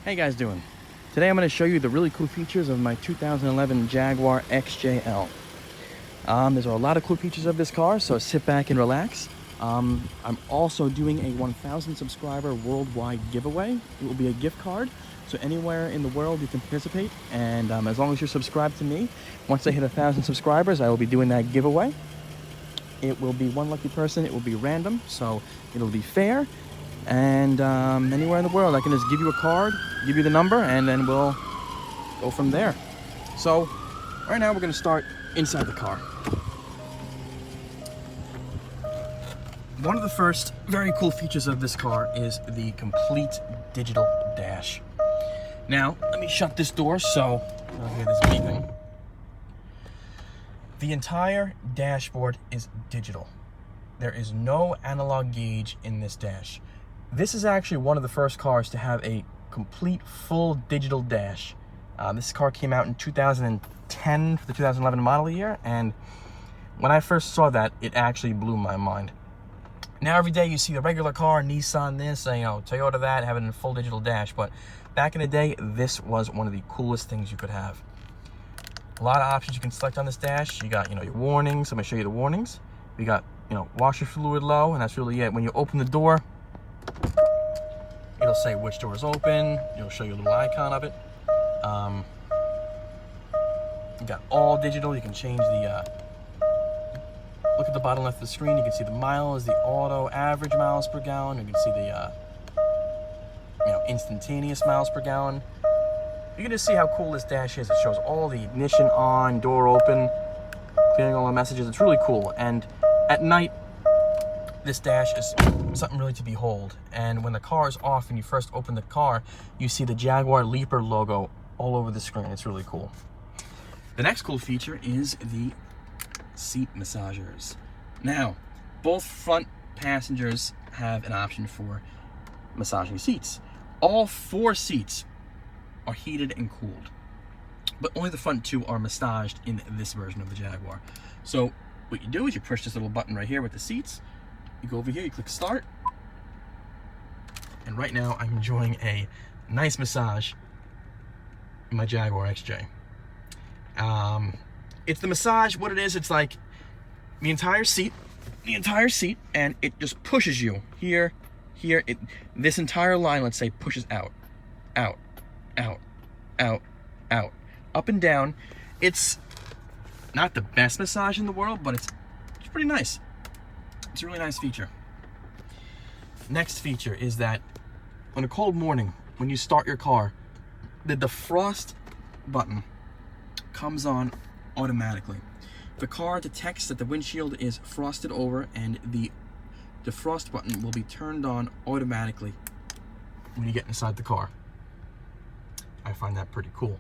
How you guys doing? Today I'm going to show you the really cool features of my 2011 Jaguar XJL. There's a lot of cool features of this car, so sit back and relax. I'm also doing a 1,000 subscriber worldwide giveaway. It will be a gift card, so anywhere in the world you can participate, and as long as you're subscribed to me, once I hit 1,000 subscribers, I will be doing that giveaway. It will be one lucky person. It will be random, so it'll be fair. And anywhere in the world, I can just give you a card, give you the number, and then we'll go from there. So right now we're going to start inside the car. One of the first very cool features of this car is the complete digital dash. Now let me shut this door so you don't hear this beeping. The entire dashboard is digital. There is no analog gauge in this dash. This is actually one of the first cars to have a complete full digital dash. This car came out in 2010 for the 2011 model year, and when I first saw that, it actually blew my mind. Now every day you see the regular car, Nissan this, Toyota that, having a full digital dash, but back in the day, this was one of the coolest things you could have. A lot of options you can select on this dash. You got, your warnings. I'm gonna show you the warnings. We got, washer fluid low, and that's really it. When you open the door, it'll say which door is open. It'll show you a little icon of it. You got all digital. You can change the, look at the bottom left of the screen. You can see the miles, the auto average miles per gallon. You can see the, instantaneous miles per gallon. You can just see how cool this dash is. It shows all the ignition on, door open, clearing all the messages. It's really cool. And at night, this dash is something really to behold. And when the car is off and you first open the car, you see the Jaguar Leaper logo all over the screen. It's really cool. The next cool feature is the seat massagers. Now, both front passengers have an option for massaging seats. All 4 seats are heated and cooled, but only the front 2 are massaged in this version of the Jaguar. So what you do is you push this little button right here with the seats. You go over here, you click start, and right now I'm enjoying a nice massage in my Jaguar XJ. It's the massage, what it is, it's like the entire seat, and it just pushes you here, this entire line, let's say, pushes out, out, up and down. It's not the best massage in the world, but it's pretty nice. It's a really nice feature. Next feature is that on a cold morning, when you start your car, the defrost button comes on automatically. The car detects that the windshield is frosted over, and the defrost button will be turned on automatically when you get inside the car. I find that pretty cool.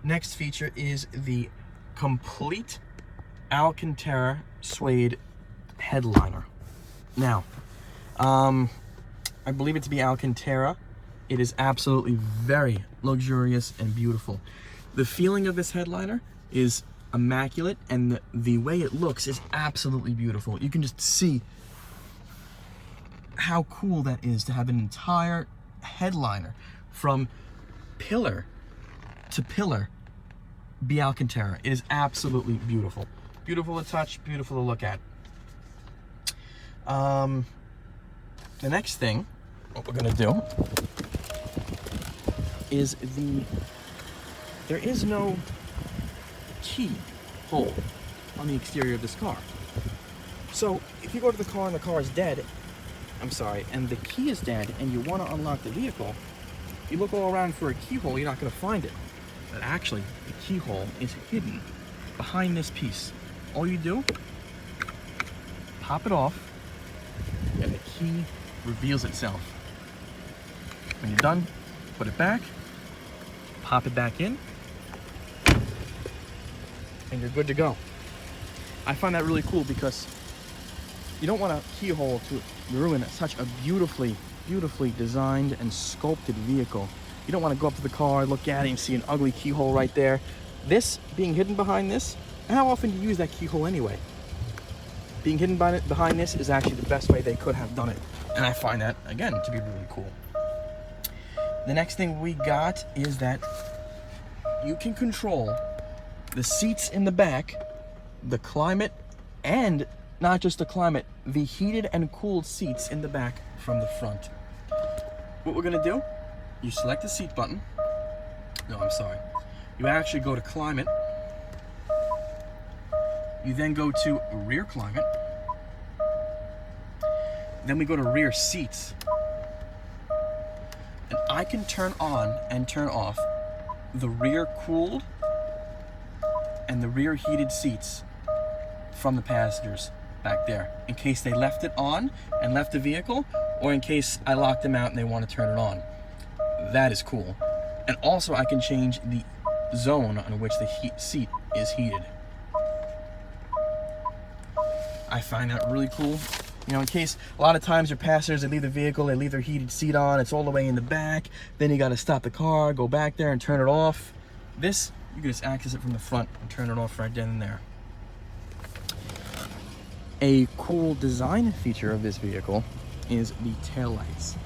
Next feature is the complete Alcantara Suede headliner. Now, I believe it to be Alcantara. It is absolutely very luxurious and beautiful. The feeling of this headliner is immaculate, and the way it looks is absolutely beautiful. You can just see how cool that is to have an entire headliner from pillar to pillar be Alcantara. It is absolutely beautiful. Beautiful to touch, beautiful to look at. The next thing, what we're gonna do is there is no key hole on the exterior of this car. So if you go to the car and the car is dead, and the key is dead, and you want to unlock the vehicle, you look all around for a keyhole, you're not going to find it. But actually, the keyhole is hidden behind this piece. All you do, pop it off, and the key reveals itself. When you're done, put it back, pop it back in, and you're good to go. I find that really cool because you don't want a keyhole to ruin such a beautifully designed and sculpted vehicle. You don't want to go up to the car, look at it, and see an ugly keyhole right there. This, being hidden behind this, how often do you use that keyhole anyway? Being hidden behind this is actually the best way they could have done it. And I find that, again, to be really cool. The next thing we got is that you can control the seats in the back, the climate, and not just the climate, the heated and cooled seats in the back from the front. What we're gonna do, you select the seat button. No, I'm sorry. You actually go to climate. You then go to rear climate. Then we go to rear seats. And I can turn on and turn off the rear cooled and the rear heated seats from the passengers back there, in case they left it on and left the vehicle, or in case I locked them out and they want to turn it on. That is cool. And also I can change the zone on which the seat is heated. I find that really cool. You know, in case a lot of times your passengers, they leave the vehicle, they leave their heated seat on, it's all the way in the back, then you got to stop the car, go back there and turn it off. This, you can just access it from the front and turn it off right then and there. A cool design feature of this vehicle is the taillights.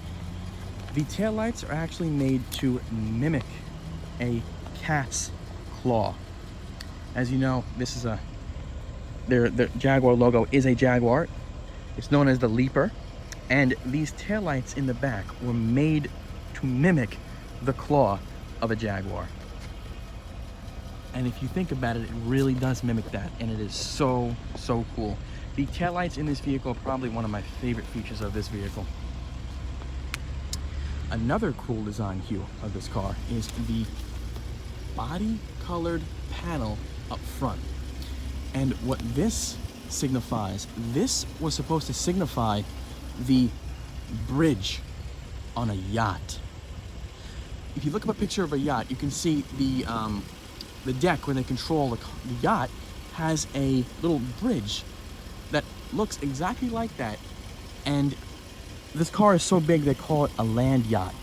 The taillights are actually made to mimic a cat's claw. As you know, this is their Jaguar logo is a Jaguar. It's known as the Leaper, and these taillights in the back were made to mimic the claw of a Jaguar. And if you think about it, it really does mimic that, and it is so, so cool. The taillights in this vehicle are probably one of my favorite features of this vehicle. Another cool design hue of this car is the body-colored panel up front. And what this signifies, this was supposed to signify the bridge on a yacht. If you look up a picture of a yacht, you can see the deck where they control the yacht has a little bridge that looks exactly like that. And this car is so big they call it a land yacht.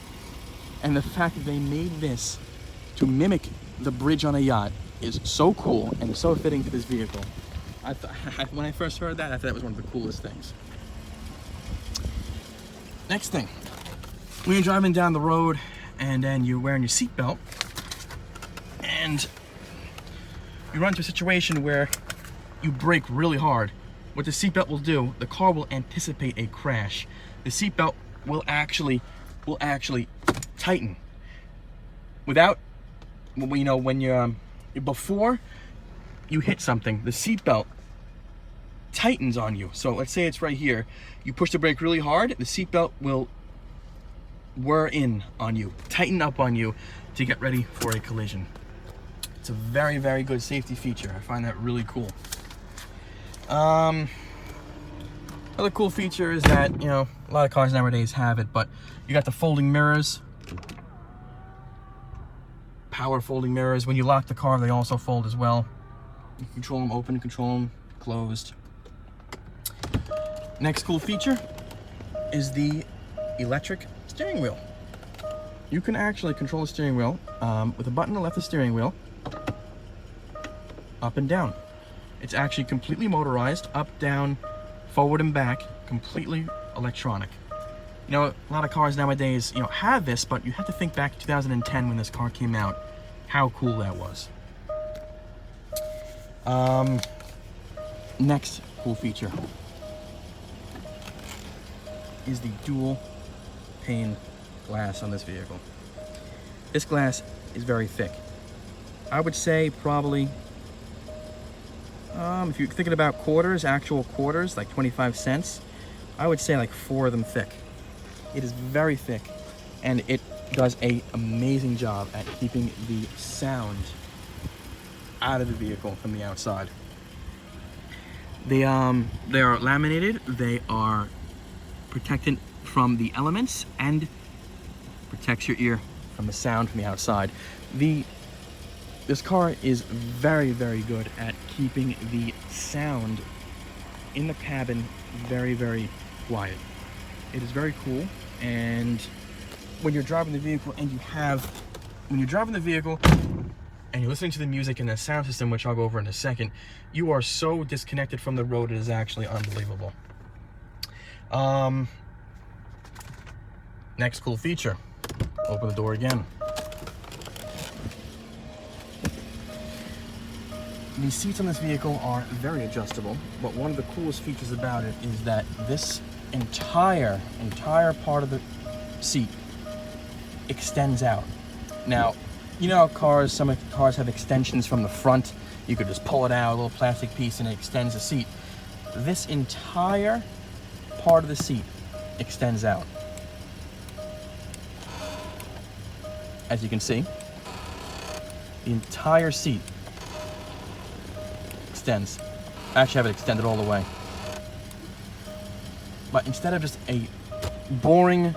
And the fact that they made this to mimic the bridge on a yacht is so cool and so fitting to this vehicle. When I first heard that, I thought it was one of the coolest things. Next thing, when you're driving down the road and then you're wearing your seatbelt and you run into a situation where you brake really hard, what the seatbelt will do, the car will anticipate a crash. The seatbelt will actually tighten. Without, you know, when you're before you hit something, the seatbelt tightens on you. So let's say it's right here. You push the brake really hard, the seatbelt will whir in on you, tighten up on you to get ready for a collision. It's a very, very good safety feature. I find that really cool. Another cool feature is that, you know, a lot of cars nowadays have it, but you got the folding mirrors. Power folding mirrors. When you lock the car, they also fold as well. You can control them open, control them closed. Next cool feature is the electric steering wheel. You can actually control the steering wheel with a button to left the steering wheel, up and down. It's actually completely motorized, up, down, forward and back, completely electronic. You know, a lot of cars nowadays, you know, have this, but you have to think back to 2010 when this car came out, how cool that was. Next cool feature is the dual pane glass on this vehicle. This glass is very thick. I would say probably, if you're thinking about quarters, actual quarters, like 25 cents, I would say like 4 of them thick. It is very thick, and it does an amazing job at keeping the sound out of the vehicle from the outside. They are laminated, they are protected from the elements, and protects your ear from the sound from the outside. This car is very, very good at keeping the sound in the cabin very, very quiet. It is very cool, and when you're driving the vehicle and you're listening to the music and the sound system, which I'll go over in a second, you are so disconnected from the road, it is actually unbelievable. Next cool feature Open the door again. The seats on this vehicle are very adjustable, but one of the coolest features about it is that this entire part of the seat extends out. Now, you know how some cars have extensions from the front. You could just pull it out, a little plastic piece, and it extends the seat. This entire part of the seat extends out. As you can see, the entire seat extends. I actually have it extended all the way. But instead of just a boring,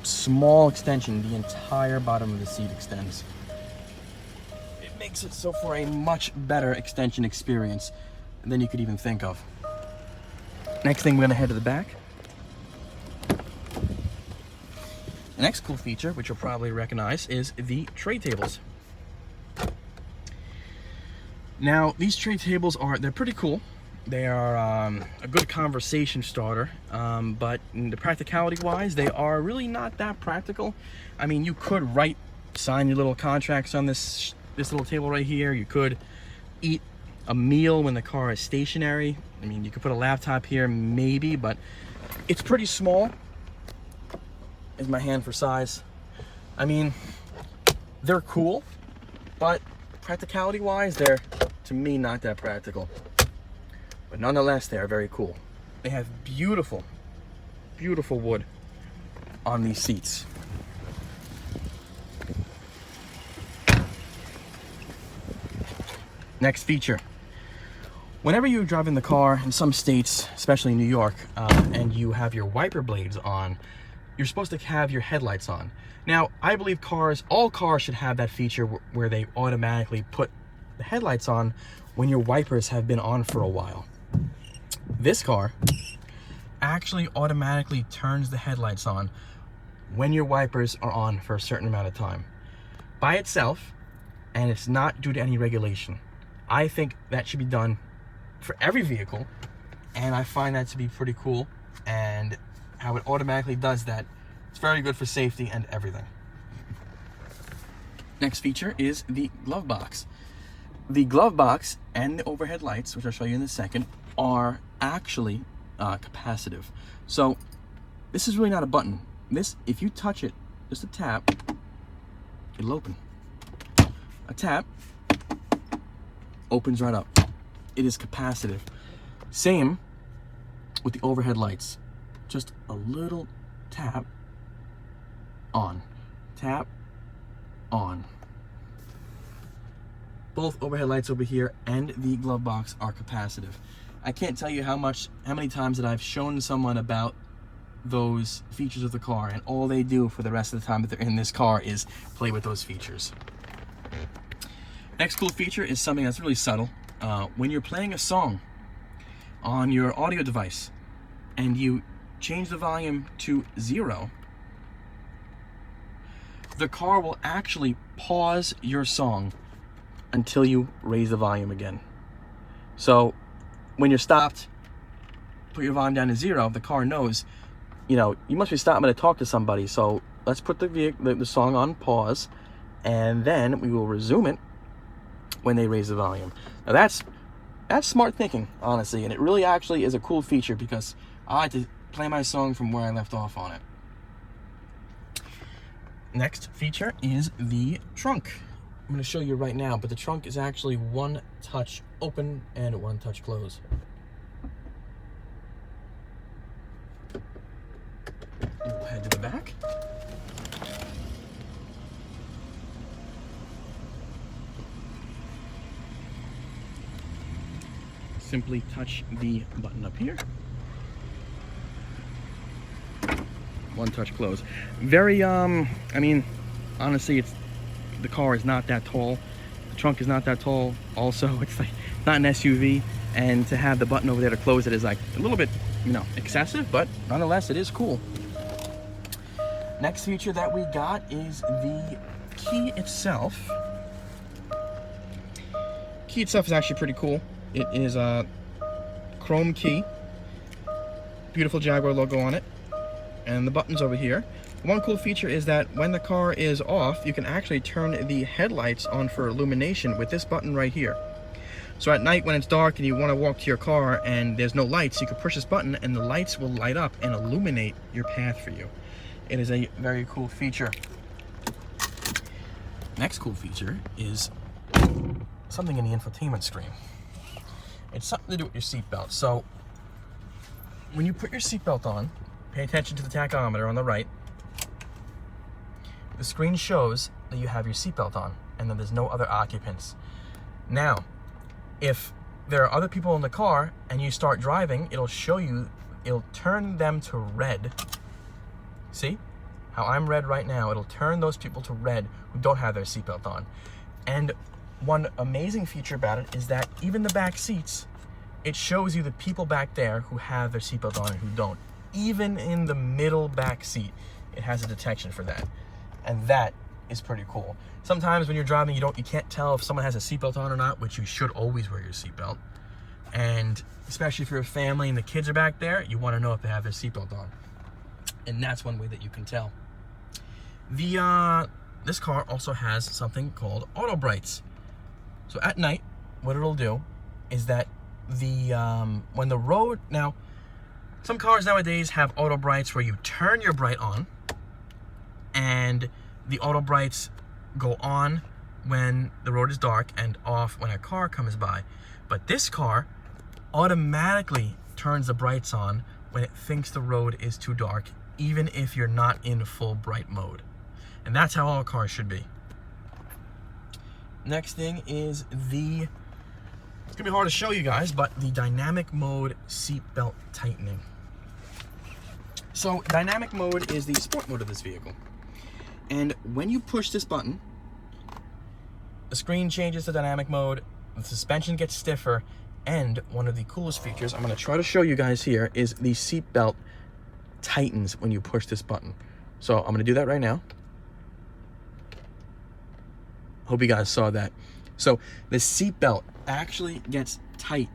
small extension, the entire bottom of the seat extends. It makes it so for a much better extension experience than you could even think of. Next thing, we're gonna head to the back. The next cool feature, which you'll probably recognize, is the tray tables. Now, these tray tables they're pretty cool. They are a good conversation starter, but in the practicality-wise, they are really not that practical. I mean, you could sign your little contracts on this little table right here. You could eat a meal when the car is stationary. I mean, you could put a laptop here, maybe, but it's pretty small. Is my hand for size. I mean, they're cool, but practicality-wise, they're, to me, not that practical. But nonetheless, they are very cool. They have beautiful, beautiful wood on these seats. Next feature. Whenever you drive in the car in some states, especially in New York, and you have your wiper blades on, you're supposed to have your headlights on. Now, I believe all cars should have that feature where they automatically put the headlights on when your wipers have been on for a while. This car actually automatically turns the headlights on when your wipers are on for a certain amount of time by itself, and it's not due to any regulation. I think that should be done for every vehicle, and I find that to be pretty cool, and how it automatically does that, it's very good for safety and everything. Next feature is the glove box. The glove box and the overhead lights, which I'll show you in a second, are actually capacitive. So this is really not a button. This, if you touch it, just a tap, it'll open. A tap opens right up. It is capacitive. Same with the overhead lights. Just a little tap, on, tap, on. Both overhead lights over here and the glove box are capacitive. I can't tell you how many times that I've shown someone about those features of the car, and all they do for the rest of the time that they're in this car is play with those features. Next cool feature is something that's really subtle. When you're playing a song on your audio device and you change the volume to 0, the car will actually pause your song until you raise the volume again. So when you're stopped, put your volume down to 0, the car knows, you know, you must be stopping to talk to somebody, so let's put the song on pause, and then we will resume it when they raise the volume. Now that's smart thinking, honestly, and it really actually is a cool feature because I like to play my song from where I left off on it. Next feature is the trunk. I'm going to show you right now, but the trunk is actually one touch open and one touch close. We'll head to the back. Simply touch the button up here. One touch close. Very, I mean, honestly, the car is not that tall. The trunk is not that tall. Also, it's like not an SUV, and to have the button over there to close it is like a little bit, you know, excessive, but nonetheless, it is cool. Next feature that we got is the key itself. Key itself is actually pretty cool. It is a chrome key, beautiful Jaguar logo on it, and the buttons over here One cool feature is that when the car is off, you can actually turn the headlights on for illumination with this button right here. So at night when it's dark and you want to walk to your car and there's no lights, you can push this button and the lights will light up and illuminate your path for you. It is a very cool feature. Next cool feature is something in the infotainment screen. It's something to do with your seatbelt. So when you put your seatbelt on, pay attention to the tachometer on the right. The screen shows that you have your seatbelt on and that there's no other occupants. Now, if there are other people in the car and you start driving, it'll turn them to red. See how I'm red right now? It'll turn those people to red who don't have their seatbelt on. And one amazing feature about it is that even the back seats, it shows you the people back there who have their seatbelt on and who don't. Even in the middle back seat, it has a detection for that. And that is pretty cool. Sometimes when you're driving, you can't tell if someone has a seatbelt on or not, which you should always wear your seatbelt. And especially if you're a family and the kids are back there, you want to know if they have their seatbelt on. And that's one way that you can tell. This car also has something called auto brights. So at night, what it'll do is that when the road, now some cars nowadays have auto brights where you turn your bright on and the auto brights go on when the road is dark and off when a car comes by. But this car automatically turns the brights on when it thinks the road is too dark, even if you're not in full bright mode. And that's how all cars should be. Next thing is it's gonna be hard to show you guys, but the dynamic mode seatbelt tightening. So dynamic mode is the sport mode of this vehicle. And when you push this button, the screen changes to dynamic mode, the suspension gets stiffer, and one of the coolest features I'm going to try to show you guys here is the seatbelt tightens when you push this button. So I'm going to do that right now. Hope you guys saw that. So the seatbelt actually gets tight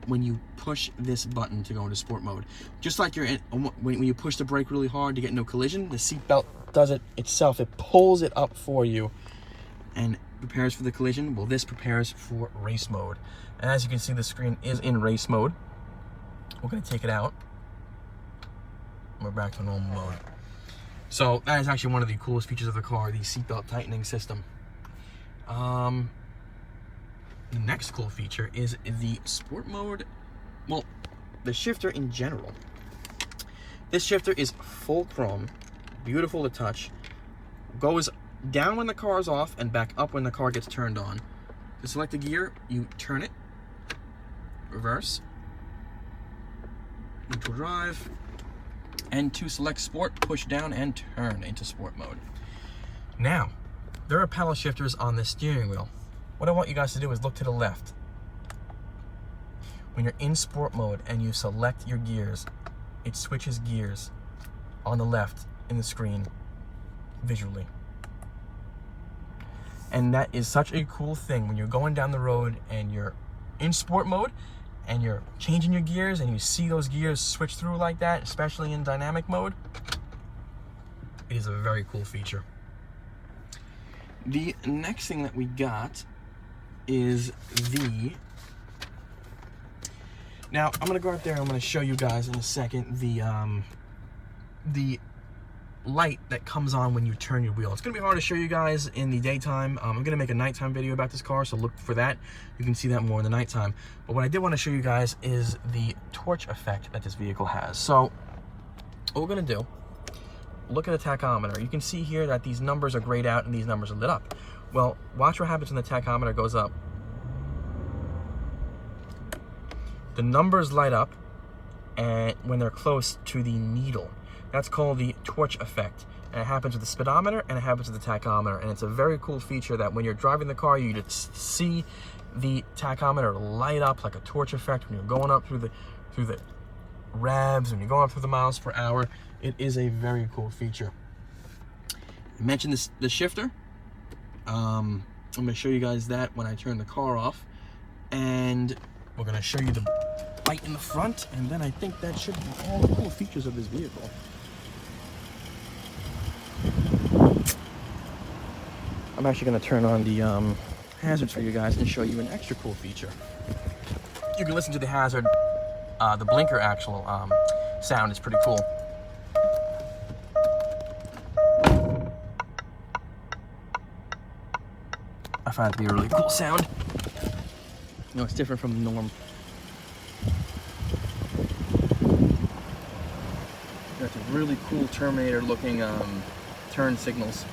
when you push this button to go into sport mode. Just like when you push the brake really hard to get no collision, the seatbelt does it itself. It pulls it up for you and prepares for the collision. Well, this prepares for race mode. And as you can see, the screen is in race mode. We're going to take it out. We're back to normal mode. So that is actually one of the coolest features of the car, the seatbelt tightening system. The next cool feature is the sport mode. Well, the shifter in general. This shifter is full chrome, beautiful to touch, goes down when the car is off and back up when the car gets turned on. To select the gear, you turn it, reverse, neutral drive, and to select sport, push down and turn into sport mode. Now, there are paddle shifters on the steering wheel. What I want you guys to do is look to the left. When you're in sport mode and you select your gears, it switches gears on the left in the screen visually. And that is such a cool thing when you're going down the road and you're in sport mode and you're changing your gears and you see those gears switch through like that, especially in dynamic mode. It is a very cool feature. The next thing that we got is now I'm gonna go out there and I'm gonna show you guys in a second the light that comes on when you turn your wheel. It's gonna be hard to show you guys in the daytime. I'm gonna make a nighttime video about this car, so look for that. You can see that more in the nighttime. But what I did want to show you guys is the torch effect that this vehicle has. So what we're gonna do, look at the tachometer. You can see here that these numbers are grayed out and these numbers are lit up. Well, watch what happens when the tachometer goes up. The numbers light up and when they're close to the needle. That's called the torch effect. And it happens with the speedometer and it happens with the tachometer. And it's a very cool feature that when you're driving the car, you just see the tachometer light up like a torch effect when you're going up through the revs, when you're going up through the miles per hour. It is a very cool feature. I mentioned the shifter. I'm going to show you guys that when I turn the car off. And we're going to show you the light in the front. And then I think that should be all the cool features of this vehicle. I'm actually going to turn on the hazards for you guys and show you an extra cool feature. You can listen to the hazard, the blinker actual sound is pretty cool. I find it to be a really cool sound. You know, it's different from the norm. That's a really cool Terminator looking turn signals.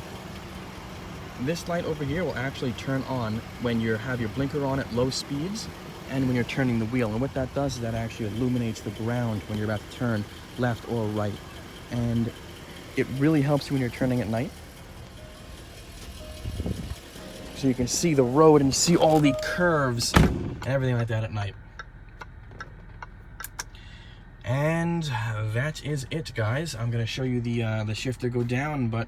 This light over here will actually turn on when you have your blinker on at low speeds and when you're turning the wheel. And what that does is that actually illuminates the ground when you're about to turn left or right. And it really helps you when you're turning at night. So you can see the road and you see all the curves and everything like that at night. And that is it, guys. I'm gonna show you the shifter go down, but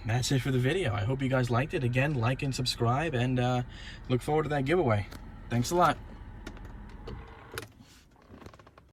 that's it for the video. I hope you guys liked it. Again, like and subscribe, and look forward to that giveaway. Thanks a lot.